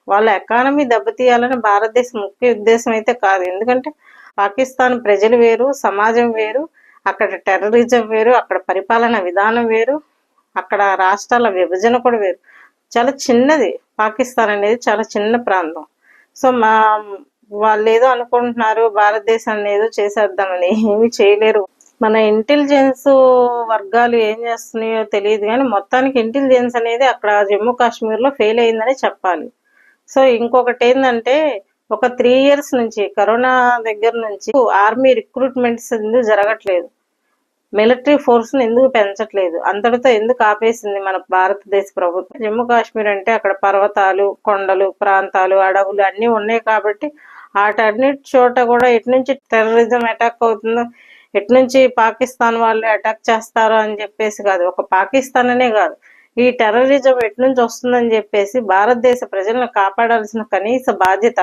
వాళ్ళ ఎకానమీ దెబ్బతీయాలని భారతదేశం ముఖ్య ఉద్దేశం అయితే కాదు. ఎందుకంటే పాకిస్తాన్ ప్రజలు వేరు, సమాజం వేరు, అక్కడ టెర్రరిజం వేరు, అక్కడ పరిపాలన విధానం వేరు, అక్కడ రాష్ట్రాల విభజన కూడా వేరు. చాలా చిన్నది పాకిస్తాన్ అనేది, చాలా చిన్న ప్రాంతం. సో వాళ్ళు ఏదో అనుకుంటున్నారు భారతదేశాన్ని ఏదో చేసేద్దామని, ఏమీ చేయలేరు. మన ఇంటెలిజెన్స్ వర్గాలు ఏం చేస్తున్నాయో తెలియదు కానీ మొత్తానికి ఇంటెలిజెన్స్ అనేది అక్కడ జమ్మూ కాశ్మీర్లో ఫెయిల్ అయిందని చెప్పాలి. సో ఇంకొకటి ఏంటంటే, ఒక 3 years నుంచి, కరోనా దగ్గర నుంచి ఆర్మీ రిక్రూట్మెంట్స్ ఎందుకు జరగట్లేదు, మిలిటరీ ఫోర్స్ని ఎందుకు పెంచట్లేదు, అంతటితో ఎందుకు ఆపేసింది మన భారతదేశ ప్రభుత్వం? జమ్మూ కాశ్మీర్ అంటే అక్కడ పర్వతాలు, కొండలు, ప్రాంతాలు, అడవులు అన్నీ ఉన్నాయి కాబట్టి వాటన్నిటి చోట కూడా ఎటు నుంచి టెర్రరిజం అటాక్ అవుతుందో, ఎటు నుంచి పాకిస్తాన్ వాళ్ళు అటాక్ చేస్తారో అని చెప్పేసి కాదు, ఒక పాకిస్తాన్ అనే కాదు, ఈ టెర్రరిజం ఎటు నుంచి వస్తుందని చెప్పేసి భారతదేశ ప్రజలను కాపాడాల్సిన కనీస బాధ్యత